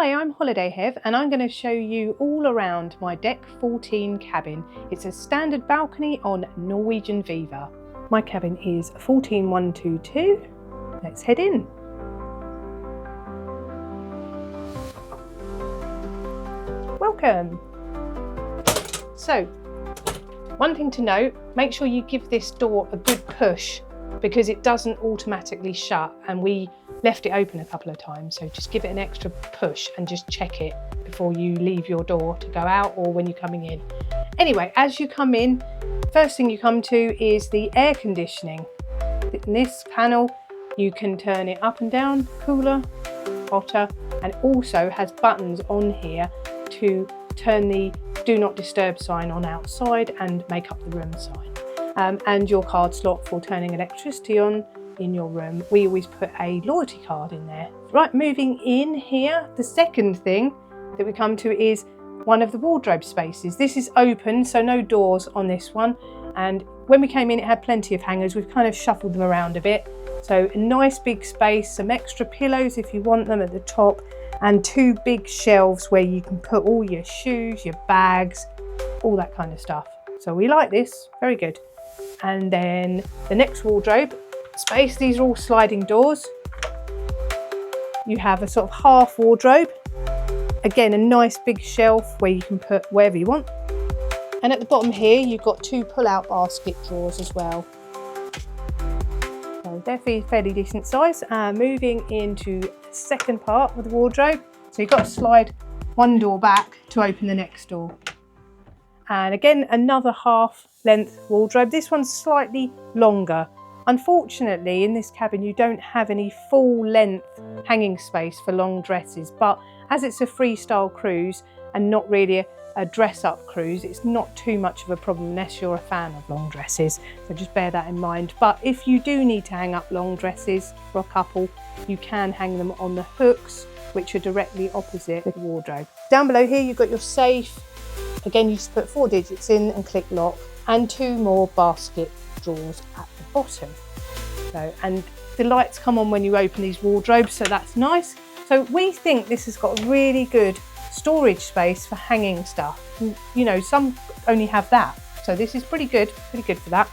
Hi, I'm Holiday Hev and I'm going to show you all around my Deck 14 cabin. It's a standard balcony on Norwegian Viva. My cabin is 14122. Let's head in. Welcome. So, one thing to note, make sure you give this door a good push because it doesn't automatically shut, and we left it open a couple of times, so just give it an extra push and just check it before you leave your door to go out or when you're coming in. Anyway, as you come in, first thing you come to is the air conditioning. In this panel you can turn it up and down, cooler, hotter, and also has buttons on here to turn the do not disturb sign on outside and make up the room sign. And your card slot for turning electricity on in your room. We always put a loyalty card in there. Right, moving in here, the second thing that we come to is one of the wardrobe spaces. This is open, so no doors on this one. And when we came in, it had plenty of hangers. We've kind of shuffled them around a bit. So a nice big space, some extra pillows if you want them at the top, and two big shelves where you can put all your shoes, your bags, all that kind of stuff. So we like this, very good. And then the next wardrobe space, these are all sliding doors. You have a sort of half wardrobe. Again, a nice big shelf where you can put wherever you want. And at the bottom here, you've got two pull-out basket drawers as well. So they're fairly decent size. Moving into the second part of the wardrobe. So you've got to slide one door back to open the next door. And again, another half length wardrobe. This one's slightly longer. Unfortunately, in this cabin, you don't have any full length hanging space for long dresses, but as it's a freestyle cruise and not really a dress up cruise, it's not too much of a problem unless you're a fan of long dresses. So just bear that in mind. But if you do need to hang up long dresses for a couple, you can hang them on the hooks, which are directly opposite the wardrobe. Down below here, you've got your safe. Again, you just put 4 digits in and click lock, and 2 more basket drawers at the bottom. So, and the lights come on when you open these wardrobes, so that's nice. So we think this has got a really good storage space for hanging stuff. You know, some only have that, so this is pretty good for that.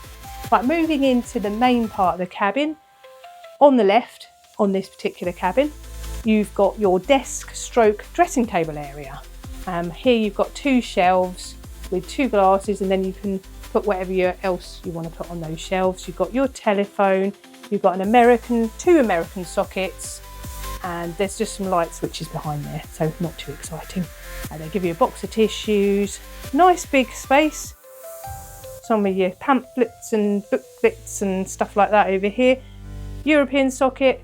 Right, moving into the main part of the cabin. On the left, on this particular cabin, you've got your desk stroke dressing table area. Here you've got 2 shelves with 2 glasses, and then you can put whatever else you want to put on those shelves. You've got your telephone, you've got an 2 American sockets, and there's just some light switches behind there, so not too exciting. And they give you a box of tissues, nice big space, some of your pamphlets and booklets and stuff like that over here. European socket,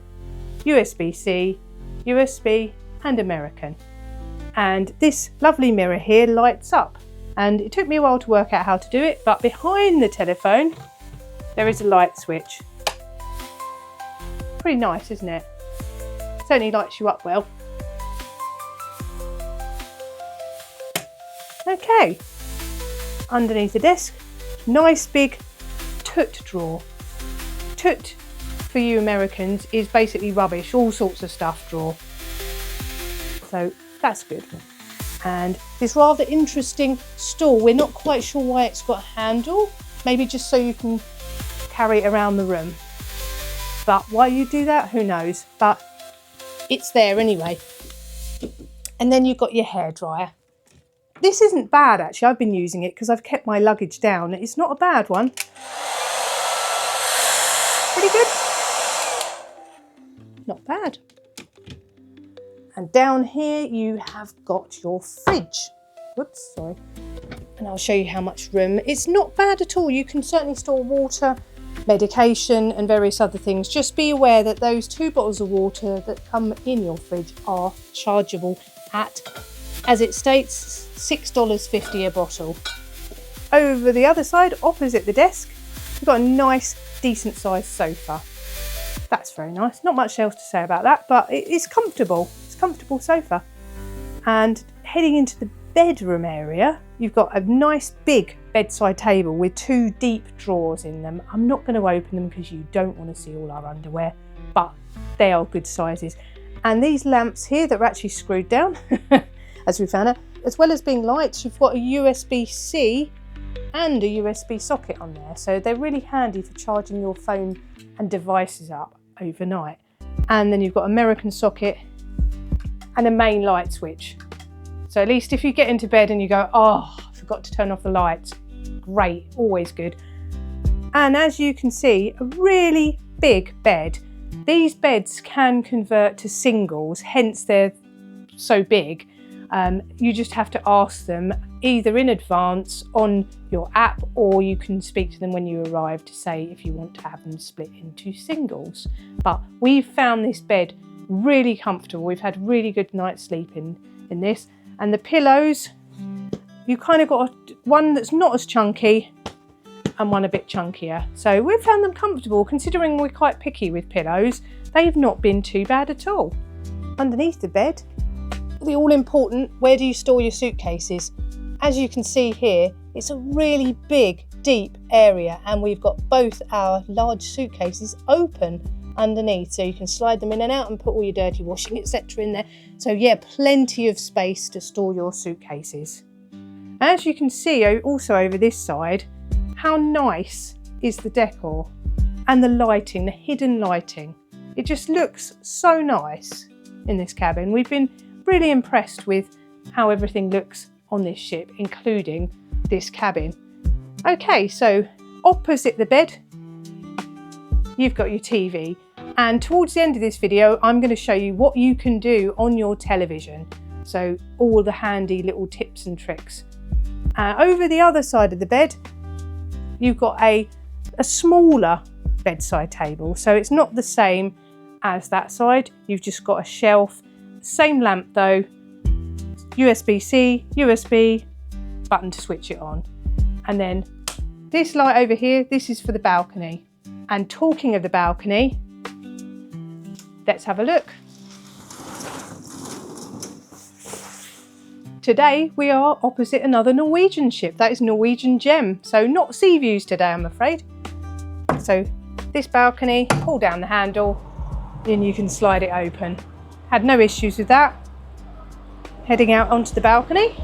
USB-C, USB and American. And this lovely mirror here lights up. And it took me a while to work out how to do it, but behind the telephone, there is a light switch. Pretty nice, isn't it? Certainly lights you up well. Okay, underneath the desk, nice big toot drawer. Toot, for you Americans, is basically rubbish, all sorts of stuff drawer. So that's good. And this rather interesting stool, we're not quite sure why it's got a handle, maybe just so you can carry it around the room. But why you do that, who knows, but it's there anyway. And then you've got your hairdryer. This isn't bad actually, I've been using it because I've kept my luggage down. It's not a bad one. Pretty good. Not bad. And down here you have got your fridge. Whoops, sorry. And I'll show you how much room. It's not bad at all. You can certainly store water, medication and various other things. Just be aware that those 2 bottles of water that come in your fridge are chargeable at, as it states, $6.50 a bottle. Over the other side, opposite the desk, you've got a nice, decent sized sofa. That's very nice. Not much else to say about that, but it's comfortable. It's a comfortable sofa. And heading into the bedroom area, you've got a nice big bedside table with 2 deep drawers in them. I'm not going to open them because you don't want to see all our underwear, but they are good sizes. And these lamps here that are actually screwed down, as we found out, as well as being lights, you've got a USB-C and a USB socket on there. So they're really handy for charging your phone and devices up overnight. And then you've got American socket and a main light switch. So at least if you get into bed and you go, oh, I forgot to turn off the lights, great, always good. And as you can see, a really big bed. These beds can convert to singles, hence they're so big. You just have to ask them either in advance on your app, or you can speak to them when you arrive to say if you want to have them split into singles. But we've found this bed really comfortable. We've had really good night's sleep in this. And the pillows, you kind of got one that's not as chunky and one a bit chunkier. So we've found them comfortable, considering we're quite picky with pillows. They've not been too bad at all. Underneath the bed, the all-important, where do you store your suitcases? As you can see here, it's a really big, deep area, and we've got both our large suitcases open underneath, so you can slide them in and out and put all your dirty washing, etc. in there. So yeah, plenty of space to store your suitcases. As you can see also over this side, how nice is the decor and the lighting, the hidden lighting. It just looks so nice in this cabin. We've been really impressed with how everything looks on this ship, including this cabin. Okay, so opposite the bed, you've got your TV. And towards the end of this video, I'm going to show you what you can do on your television. So all the handy little tips and tricks. Over the other side of the bed, you've got a smaller bedside table. So it's not the same as that side. You've just got a shelf. Same lamp though, USB-C, USB, button to switch it on. And then this light over here, this is for the balcony. And talking of the balcony, let's have a look. Today we are opposite another Norwegian ship, that is Norwegian Gem. So not sea views today, I'm afraid. So this balcony, pull down the handle and you can slide it open. Had no issues with that. Heading out onto the balcony.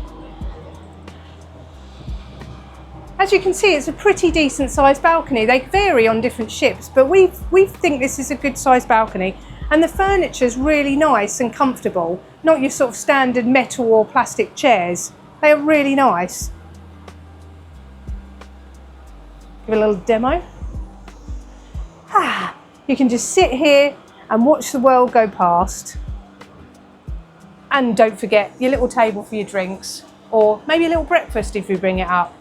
As you can see, it's a pretty decent sized balcony. They vary on different ships, but we think this is a good sized balcony. And the furniture is really nice and comfortable, not your sort of standard metal or plastic chairs. They are really nice. Give it a little demo. You can just sit here and watch the world go past. And don't forget your little table for your drinks, or maybe a little breakfast if you bring it up.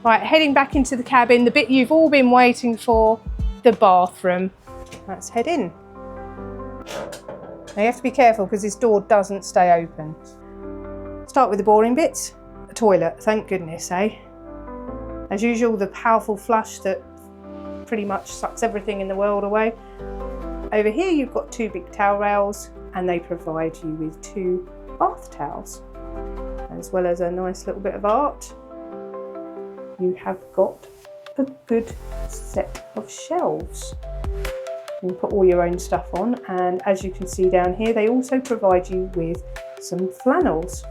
Right, heading back into the cabin, the bit you've all been waiting for, the bathroom. Let's head in. Now you have to be careful because this door doesn't stay open. Start with the boring bits. A toilet, thank goodness, eh? As usual, the powerful flush that pretty much sucks everything in the world away. Over here you've got two big towel rails, and they provide you with two bath towels, as well as a nice little bit of art. You have got a good set of shelves. You can put all your own stuff on, and as you can see down here, they also provide you with some flannels.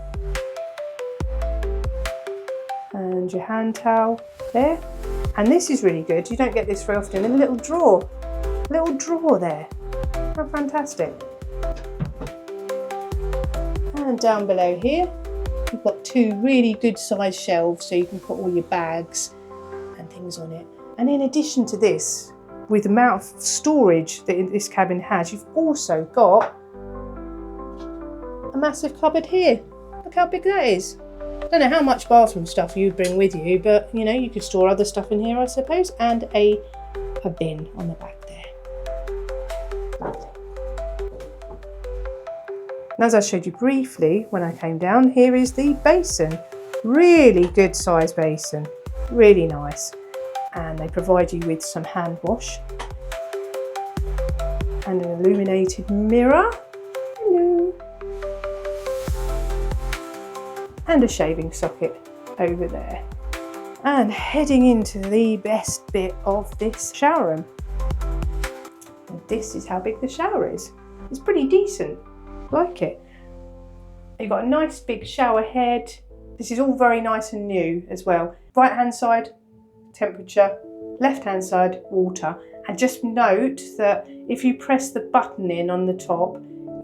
And your hand towel there. And this is really good, you don't get this very often, a little drawer there. How fantastic. And down below here, you've got two really good sized shelves so you can put all your bags and things on it. And in addition to this, with the amount of storage that this cabin has, you've also got a massive cupboard here. Look how big that is. I don't know how much bathroom stuff you'd bring with you, but you know, you could store other stuff in here, I suppose, and a bin on the back there. Lovely. And as I showed you briefly when I came down, here is the basin. Really good size basin, really nice. And they provide you with some hand wash and an illuminated mirror. Hello. And a shaving socket over there. And heading into the best bit of this shower room. And this is how big the shower is. It's pretty decent, I like it. You've got a nice big shower head. This is all very nice and new as well. Right hand side, temperature, left hand side, water. And just note that if you press the button in on the top,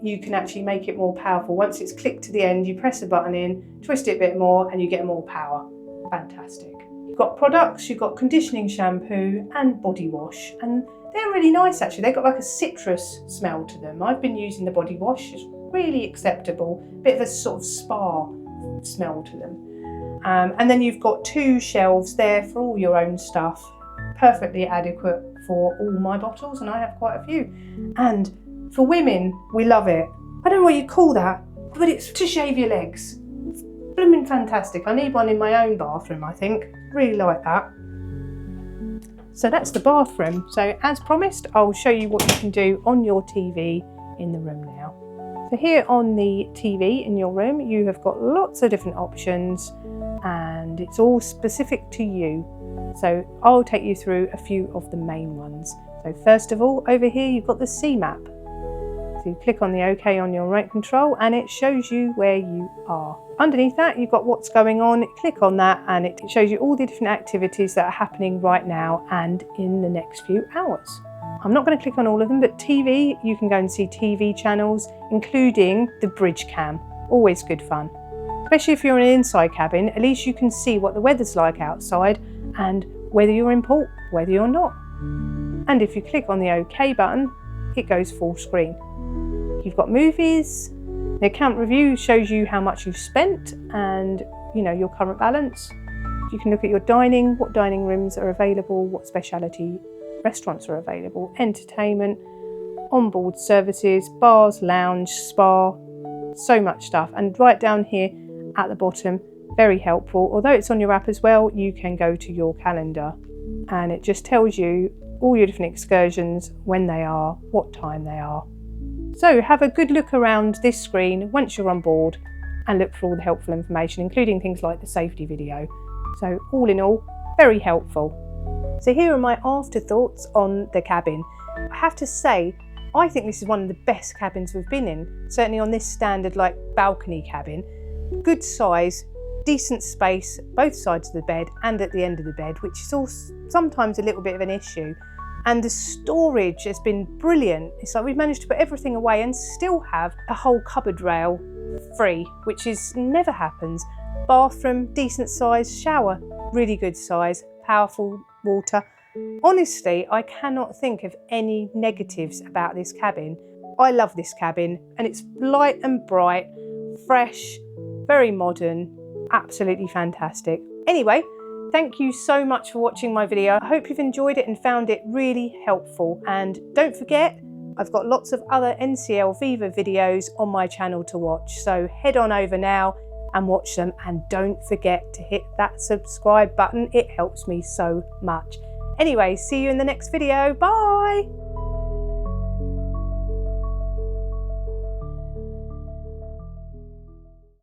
you can actually make it more powerful. Once it's clicked to the end, you press the button in, twist it a bit more, and you get more power. Fantastic. You've got products, you've got conditioning shampoo and body wash. And they're really nice actually. They've got like a citrus smell to them. I've been using the body wash. It's really acceptable. Bit of a sort of spa smell to them. And then you've got 2 shelves there for all your own stuff. Perfectly adequate for all my bottles, and I have quite a few. And for women, we love it. I don't know what you call that, but it's to shave your legs. It's blooming fantastic. I need one in my own bathroom, I think. Really like that. So that's the bathroom. So as promised, I'll show you what you can do on your TV in the room now. So here on the TV in your room, you have got lots of different options and it's all specific to you. So I'll take you through a few of the main ones. So first of all, over here, you've got the C map. So you click on the OK on your remote control and it shows you where you are. Underneath that, you've got what's going on. Click on that and it shows you all the different activities that are happening right now and in the next few hours. I'm not going to click on all of them, but TV, you can go and see TV channels, including the bridge cam. Always good fun. Especially if you're in an inside cabin, at least you can see what the weather's like outside and whether you're in port, whether you're not. And if you click on the OK button, it goes full screen. You've got movies. The account review shows you how much you've spent and your current balance. You can look at your dining, what dining rooms are available, what specialty restaurants are available, entertainment, onboard services, bars, lounge, spa, so much stuff. And right down here at the bottom, very helpful. Although it's on your app as well, you can go to your calendar and it just tells you all your different excursions, when they are, what time they are. So have a good look around this screen once you're on board and look for all the helpful information, including things like the safety video. So all in all, very helpful. So here are my afterthoughts on the cabin. I have to say, I think this is one of the best cabins we've been in, certainly on this standard balcony cabin. Good size, decent space, both sides of the bed and at the end of the bed, which is all sometimes a little bit of an issue. And the storage has been brilliant. It's like we've managed to put everything away and still have a whole cupboard rail free, which never happens. Bathroom, decent size, shower, really good size, powerful water. Honestly, I cannot think of any negatives about this cabin. I love this cabin and it's light and bright, fresh, very modern, absolutely fantastic. Anyway, thank you so much for watching my video. I hope you've enjoyed it and found it really helpful. And don't forget, I've got lots of other NCL Viva videos on my channel to watch. So head on over now and watch them. And don't forget to hit that subscribe button. It helps me so much. Anyway, see you in the next video. Bye.